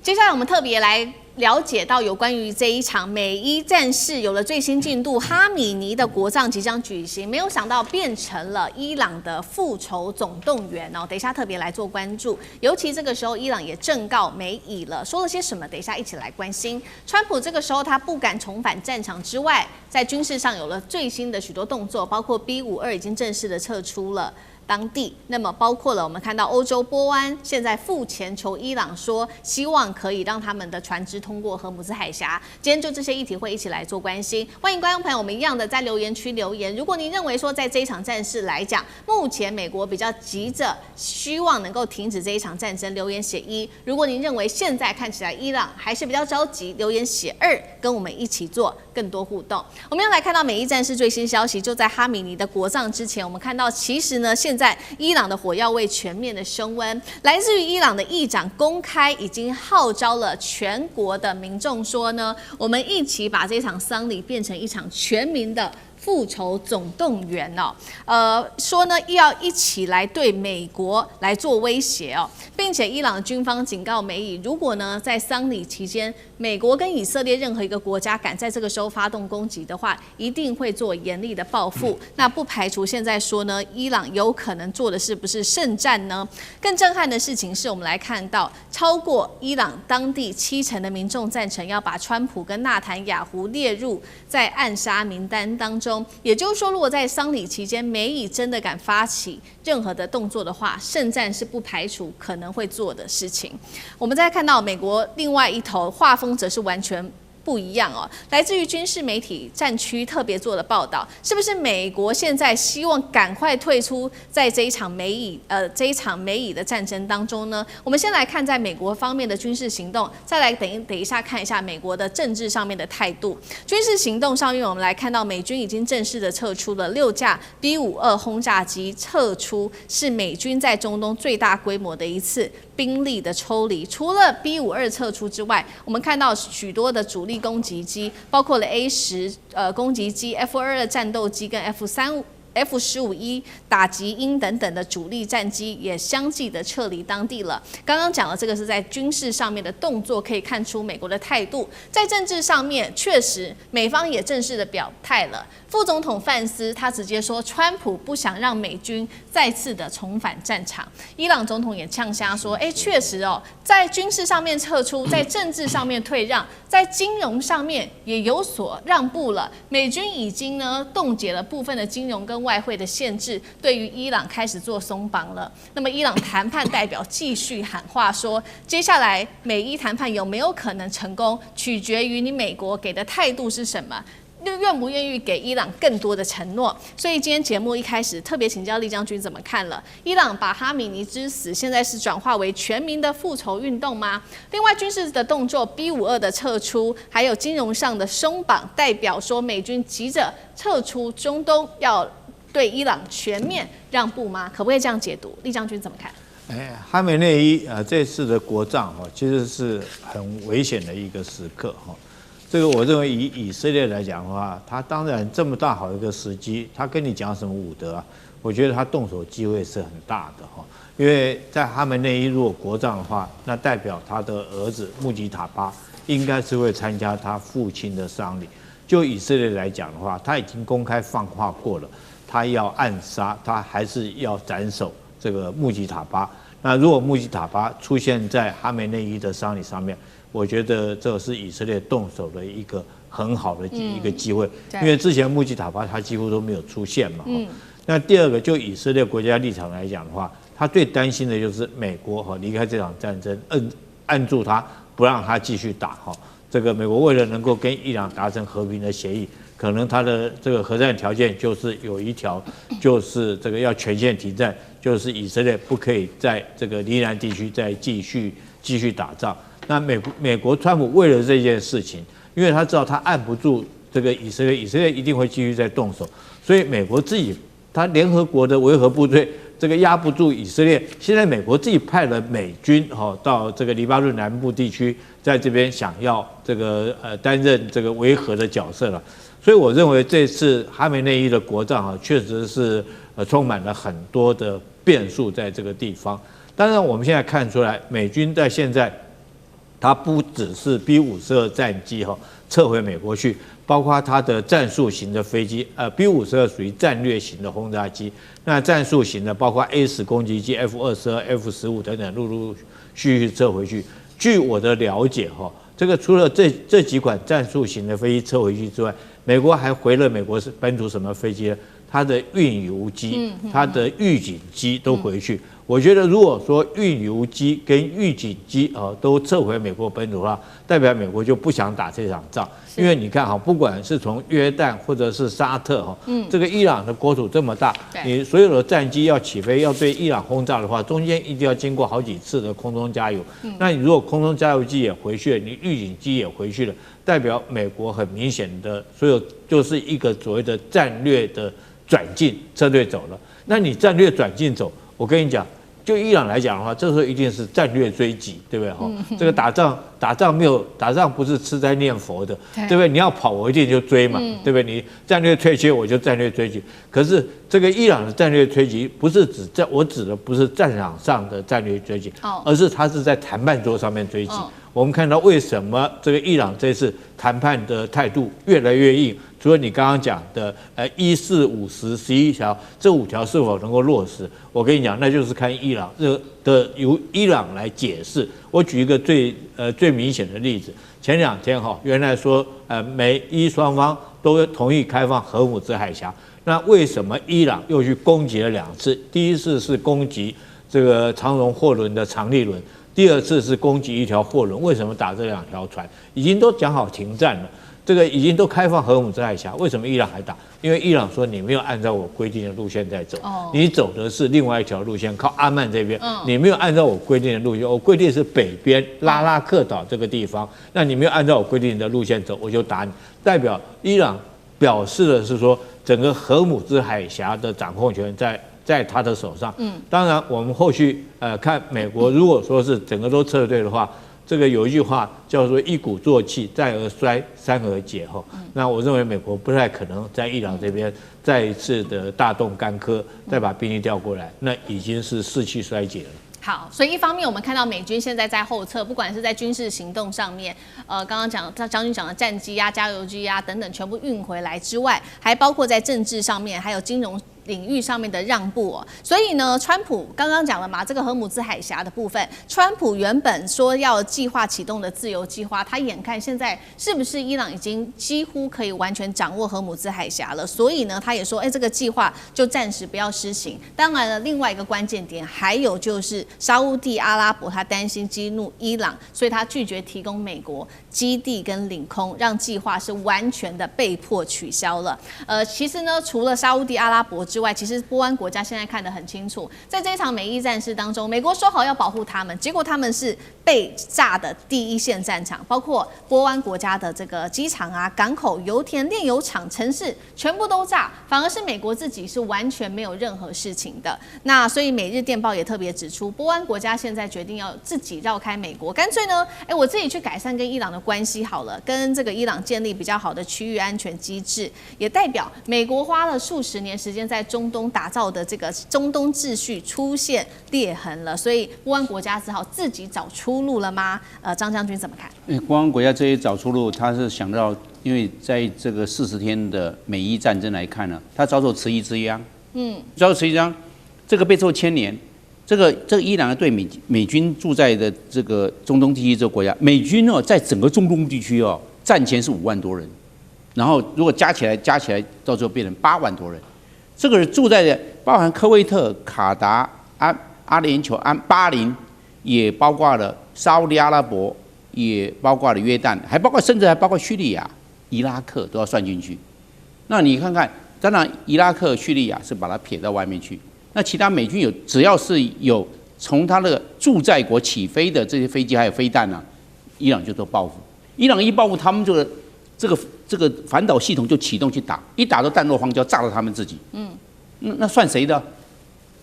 接下來我們特別來了解到有關於這一場美伊戰事有了最新進度，哈米尼的國葬即將舉行，沒有想到變成了伊朗的復仇總動員哦。等一下特別來做關注，尤其這個時候伊朗也正告美以了，說了些什麼？等一下一起來關心。川普這個時候他不敢重返戰場之外，在軍事上有了最新的許多動作，包括 B-52已經正式的撤出了當地，那麼包括了我們看到歐洲波灣現在付錢求伊朗說，希望可以讓他們的船只通過荷姆茲海峽。今天就這些議題會一起來做關心，歡迎觀眾朋友，我們一樣的在留言區留言。如果您認為說在這一場戰事來講，目前美國比較急着希望能夠停止這一場戰爭，留言寫1；如果您認為現在看起來伊朗還是比較着急，留言寫2，跟我們一起做更多互動。我們要來看到美伊戰事最新消息，就在哈米尼的國葬之前，我們看到其實呢現在伊朗的火藥味全面的升溫，來自於伊朗的議長公開已經號召了全國的民眾說呢，我們一起把這場喪禮變成一場全民的復仇總動員哦，說呢要一起來對美國來做威脅哦，並且伊朗的軍方警告美以，如果呢在喪禮期間，美國跟以色列任何一個國家敢在這個時候發動攻擊的話，一定會做嚴厲的報復。那不排除現在說呢，伊朗有可能做的是不是聖戰呢？更震撼的事情是我們來看到，超過伊朗當地70%的民眾贊成要把川普跟納坦雅胡列入在暗殺名單當中。也就是說，如果在喪禮期間，美以真的敢發起任何的動作的話，聖戰是不排除可能會做的事情。我們再看到美國另外一頭畫風則是完全不一樣哦，來自於軍事媒體戰區特別做的報道，是不是美國現在希望趕快退出在這一場美以的戰爭當中呢？我們先來看在美國方面的軍事行動，再來等一下看一下美國的政治上面的態度。軍事行動上面，我們來看到美軍已經正式的撤出了6架 B-52轟炸機，撤出是美軍在中東最大規模的一次兵力的抽離。除了 B-52撤出之外，我们看到許多的主力攻擊機，包括了 A-10攻擊機、F-22戰鬥機跟 F-15E 打擊鷹等等的主力戰機也相繼的撤離當地了。剛剛講了這個是在軍事上面的動作，可以看出美國的態度。在政治上面，確實美方也正式的表態了。副總統范斯他直接說，川普不想讓美軍再次的重返戰場。伊朗總統也嗆聲說，確實哦，在軍事上面撤出，在政治上面退讓，在金融上面也有所讓步了。美軍已經呢凍結了部分的金融跟外匯的限制，對於伊朗開始做鬆綁了。那麼伊朗談判代表繼續喊話說，接下來美伊談判有沒有可能成功，取決於你美國給的態度是什麼，願不願意給伊朗更多的承諾。所以今天節目一開始特別請教酈將軍怎麼看了？伊朗把哈米尼之死現在是轉化為全民的復仇運動嗎？另外軍事的動作 B-52的撤出，還有金融上的鬆綁，代表說美軍急着撤出中東，要對伊朗全面讓步嗎？可不可以這樣解讀？酈將軍怎麼看？哈梅內伊這次的國葬其實是很危險的一個時刻哈。這個我認為以色列來講的話，他當然這麼大好一個時機，他跟你講什麼武德啊？我覺得他動手機會是很大的哈。因為在哈梅內伊如果國葬的話，那代表他的兒子穆吉塔巴應該是會參加他父親的喪禮。就以色列來講的話，他已經公開放話過了，他要暗殺，他還是要斬首這個穆吉塔巴。那如果穆吉塔巴出現在哈梅內伊的喪禮上面，我覺得這是以色列動手的一個很好的一個機會，因為之前穆吉塔巴他幾乎都沒有出現嘛。那第二個，就以色列國家立場來講的話，他最擔心的就是美國離開這場戰爭，按住他，不讓他繼續打哈。這個美國為了能夠跟伊朗達成和平的協議，可能他的這個核戰條件就是有一條，就是這個要全線停戰，就是以色列不可以在這個黎南地區再繼續打仗。那美國川普為了這件事情，因為他知道他按不住這個以色列，以色列一定會繼續再動手，所以美國自己他聯合國的維和部隊這個壓不住以色列，現在美國自己派了美軍到這個黎巴嫩南部地區，在這邊想要這個擔任這個維和的角色了。所以我認為這次哈梅內伊的國葬確實是充滿了很多的變數在這個地方。當然我們現在看出來，美軍在現在它不只是 B-52戰機撤回美國去，包括它的戰術型的飛機，B-52屬於戰略型的轟炸機，那戰術型的包括 A-10攻擊機、F-22、F-15等等，陸陸續續撤回去。據我的了解這個除了這幾款戰術型的飛機撤回去之外，美國還回了美國本土什麼飛機呢？它的運油機、它的預警機都回去。我覺得如果說運油機跟預警機都撤回美國本土的話，代表美國就不想打這場仗。因為你看不管是從約旦或者是沙特這個伊朗的國土這麼大，你所有的戰機要起飛要對伊朗轟炸的話，中間一定要經過好幾次的空中加油。那你如果空中加油機也回去了，你預警機也回去了，代表美國很明顯的所有就是一個所謂的戰略的轉進策略走了。那你戰略轉進走，我跟你講，就伊朗來講的話，這時候一定是戰略追擊，對不對？這個打仗不是吃齋念佛的，對不對？你要跑，我一定就追嘛，對不对？你戰略退卻，我就戰略追擊。可是這個伊朗的戰略追擊，不是我指的不是戰場上的戰略追擊，而是它是在談判桌上面追擊。我們看到為什麼這個伊朗這次談判的態度越來越硬？除了你剛剛講的1、4、5、10、11條，這5條是否能夠落實？我跟你講，那就是看伊朗由伊朗來解釋。我舉一個最明顯的例子，前2天原來說美伊雙方都同意開放荷姆茲海峽，那為什麼伊朗又去攻擊了2次？第一次是攻擊這個長榮貨輪的長利輪。第2次是攻擊一條貨輪，為什麼打這2條船？已經都講好停戰了，這個已經都開放荷姆茲海峽，為什麼伊朗還打？因為伊朗說你沒有按照我規定的路線在走，你走的是另外一條路線，靠阿曼這邊，你沒有按照我規定的路線，我規定是北邊拉拉克島這個地方，那你沒有按照我規定的路線走，我就打你。代表伊朗表示的是說，整個荷姆茲海峽的掌控權在他的手上。當然我們後續看美國如果說是整個都撤退的話，這個有一句話叫做一鼓作氣，再而衰，三而竭那我認為美國不太可能在伊朗這邊再一次的大動干戈，再把兵力調過來，那已經是士氣衰竭了。好，所以一方面我們看到美軍現在在後撤，不管是在軍事行動上面，剛剛將軍講的戰機啊、加油機啊等等，全部運回來之外，還包括在政治上面，還有金融領域上面的讓步所以呢，川普剛剛講了嘛，這個荷姆茲海峽的部分，川普原本說要計劃啟動的自由計劃，他眼看現在是不是伊朗已經幾乎可以完全掌握荷姆茲海峽了，所以呢，他也說，這個計劃就暫時不要施行。當然了，另外一個關鍵點還有就是沙烏地阿拉伯他擔心激怒伊朗，所以他拒絕提供美國基地跟領空，讓計劃是完全的被迫取消了。其實呢，除了沙烏地阿拉伯之外，其實波灣國家現在看得很清楚，在這一場美伊戰事當中，美國說好要保護他們，結果他們是被炸的第一線戰場，包括波灣國家的這個機場啊、港口、油田、煉油廠、城市全部都炸，反而是美國自己是完全沒有任何事情的。那所以《每日電報》也特別指出，波灣國家現在決定要自己繞開美國，乾脆呢，我自己去改善跟伊朗的關係好了，跟這個伊朗建立比較好的區域安全機制，也代表美國花了數十年時間在中東打造的這個中東秩序出現裂痕了，所以波灣國家只好自己找出路了嗎？張將軍怎麼看？波灣國家這些找出路，他是想到，因為在這個40天的美伊戰爭來看呢，他遭受遲疑之殃，遭受遲疑之殃，這個被受牽連。這個伊朗對美軍駐在的這個中東地區這個國家，美軍在整個中東地區戰前是5萬多人，然後如果加起來，到最後變成8萬多人。這個人住在的包含科威特、卡達、阿聯酋、巴林，也包括了沙烏地阿拉伯，也包括了約旦，甚至還包括敘利亞、伊拉克都要算進去。那你看看，當然伊拉克、敘利亞是把它撇到外面去。那其他美軍只要是有從他的駐在國起飛的這些飛機還有飛彈伊朗就做報復。伊朗一報復，他們這個反導系統就啟動去打，一打到彈落荒郊，炸到他們自己。那算誰的？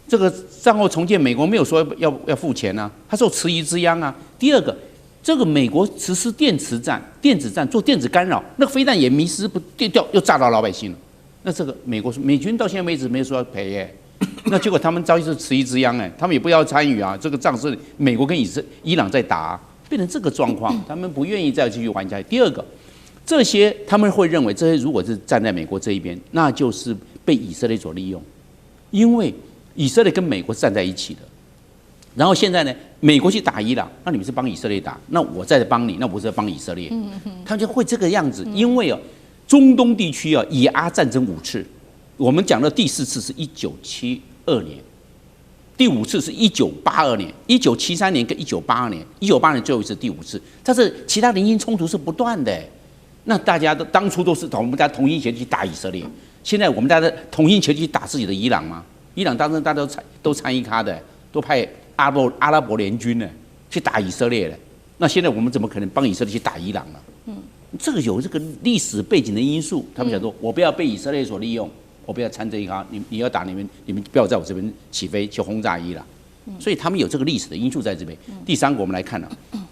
這個戰後重建，美國沒有說要付錢啊，他受遲疑之殃啊。第二個，這個美國實施電子戰做電子干擾，那個飛彈也迷失不掉，又炸到老百姓了。那這個美軍到现在為止沒有說要賠耶。那結果他們遭遇是遲疑之殃他們也不要參與啊，這個仗是美國跟伊朗在打變成這個狀況，他們不願意再繼續玩下去。第二個，這些他們會認為，這些如果是站在美國這一邊，那就是被以色列所利用，因為以色列跟美國站在一起的。然後現在呢，美國去打伊朗，那你們是幫以色列打，那我在幫你，那我是在幫以色列，他就會這個樣子。因為中東地區以阿戰爭5次，我們講的第4次是1972年，第5次是1982年、1973年跟1982年，1982年最後一次第5次，但是其他零星衝突是不斷的。那大家当初都是我們大家同心协力去打以色列，現在我们大家同心协力去打自己的伊朗嗎？伊朗當時大家都參與他的，都派阿拉伯聯軍呢去打以色列了。那現在我們怎麼可能幫以色列去打伊朗呢？這個有這個歷史背景的因素，他們想說，我不要被以色列所利用，我不要參這一行，你要打你們不要在我這邊起飛去轟炸伊朗。所以他們有這個歷史的因素在這邊。第三個，我們來看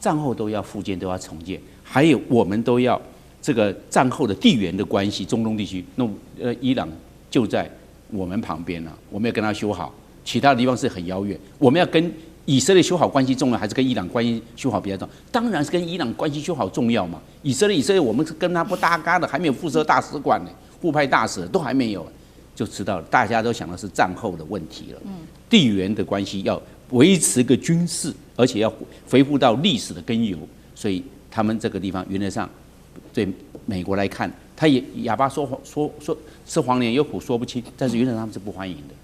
戰後都要復建，都要重建，還有我們都要這個戰後的地緣的關係，中東地區，那伊朗就在我們旁邊了，我們要跟他修好。其他的地方是很遙遠，我們要跟以色列修好關係重要，還是跟伊朗關係修好比較重要？當然是跟伊朗關係修好重要嘛。以色列，我們是跟他不搭嘎的，還沒有附設大使館呢，互派大使都還沒有，就知道了。大家都想的是戰後的問題了。地緣的關係要維持個軍事，而且要恢復到歷史的根由，所以他們這個地方原則上對美國來看，他也啞巴說吃黃連有苦說不清，但是原則上他們是不歡迎的。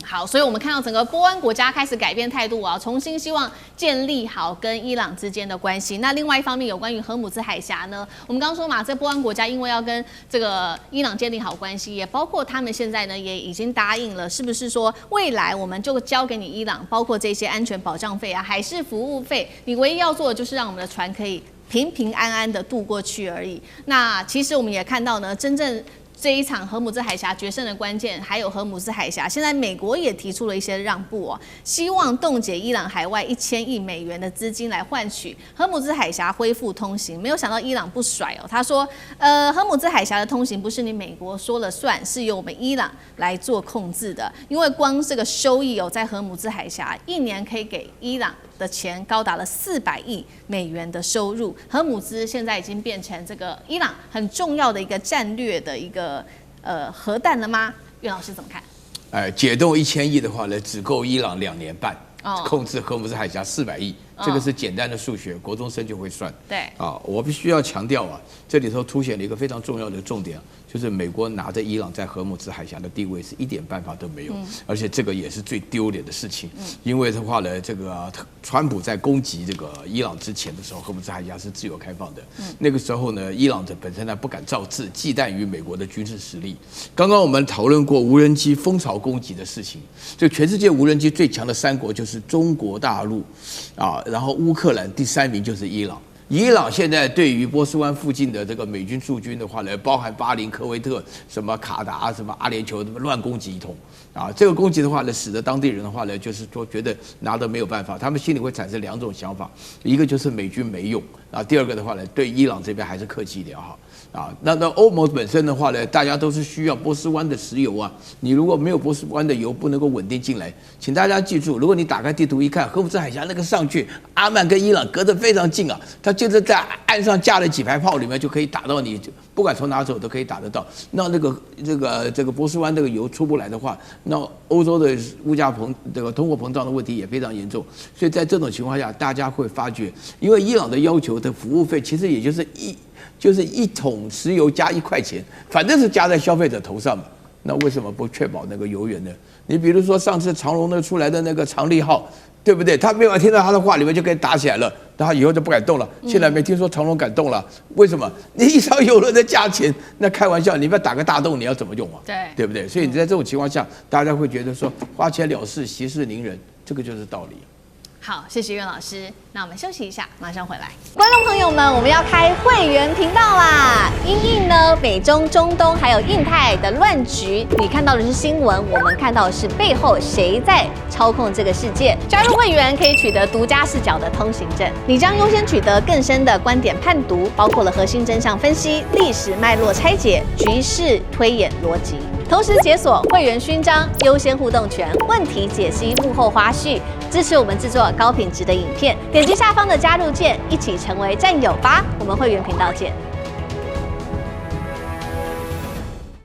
好，所以我們看到整個波灣國家開始改變態度啊，重新希望建立好跟伊朗之間的關係。那另外一方面，有關於荷姆茲海峽呢，我們剛剛說嘛，這波灣國家因為要跟這個伊朗建立好關係，也包括他們現在呢也已經答應了，是不是說未來我們就交給你伊朗，包括這些安全保障費啊、海事服務費，你唯一要做的就是讓我們的船可以平平安安的渡過去而已。那其實我們也看到呢，真正這一場荷姆茲海峽決勝的關鍵，還有荷姆茲海峽，現在美國也提出了一些讓步哦，希望凍結伊朗海外1000億美元的資金來換取荷姆茲海峽恢復通行。沒有想到伊朗不甩哦，他說，荷姆茲海峽的通行不是你美國說了算，是由我們伊朗來做控制的，因為光這個收益哦，在荷姆茲海峽一年可以給伊朗的錢高達了400億美元的收入。荷姆茲現在已經變成這個伊朗很重要的一個戰略的一個核彈了嗎？苑老師怎麼看？解凍1000億的話呢，只夠伊朗2年半控制荷姆茲海峽400億，這個是簡單的數學，國中生就會算。對啊，我必須要強調啊，這裡頭凸顯了一個非常重要的重點，就是美國拿着伊朗在荷姆茲海峽的地位是一點辦法都沒有，而且這個也是最丟臉的事情。因為的話呢，這個川普在攻擊這個伊朗之前的時候，荷姆茲海峽是自由開放的。那個時候呢，伊朗本身呢不敢造次，忌憚於美國的軍事實力。剛剛我們討論過無人機蜂巢攻擊的事情，就全世界無人機最強的3國就是中國大陸啊，然後烏克蘭，第3名就是伊朗。伊朗現在對於波斯灣附近的這個美軍駐軍的話呢，包含巴林、科威特、什麼卡達、什麼阿聯酋，什麼亂攻擊一通啊！這個攻擊的話呢，使得當地人的話呢，就是說覺得拿得沒有辦法，他們心裡會產生2種想法，一個就是美軍沒用，啊，第二個的話呢，對伊朗這邊還是客氣一點好。啊，那歐盟本身的話呢，大家都是需要波斯灣的石油啊。你如果沒有波斯灣的油，不能夠穩定進來。請大家記住，如果你打開地圖一看，荷姆茲海峽那個上去，阿曼跟伊朗隔得非常近啊，它就是在岸上架了幾排炮，裡面就可以打到你，不管從哪走都可以打得到。那這個波斯灣這個油出不來的話，那歐洲的物價這個通貨膨脹的問題也非常嚴重。所以在這種情況下，大家會發覺，因為伊朗的要求的服務費，其實也就是一桶石油加1塊錢，反正是加在消費者頭上嘛。那為什麼不確保那個油源呢？你比如說上次長榮出來的那個長利號，對不對？他沒有聽到他的話，裡面就可以打起來了，他以後就不敢動了。現在沒聽說長榮敢動了，為什麼？你一艘油輪的價錢，那開玩笑，你不要打個大洞，你要怎麼用啊？對不對？所以你在這種情況下，大家會覺得說花錢了事，息事寧人，這個就是道理。好，謝謝苑老師。那我們休息一下，馬上回來。觀眾朋友們，我們要開會員頻道啦！因應呢美中、中東還有印太的亂局，你看到的是新聞，我們看到的是背後誰在操控這個世界。加入會員可以取得獨家視角的通行證，你將優先取得更深的觀點判讀，包括了核心真相分析、歷史脈絡拆解、局勢推演邏輯。同時解鎖會員勳章、優先互動權、問題解析、幕後花絮，支持我們製作高品質的影片。點擊下方的加入鍵，一起成為戰友吧！我們會員頻道見。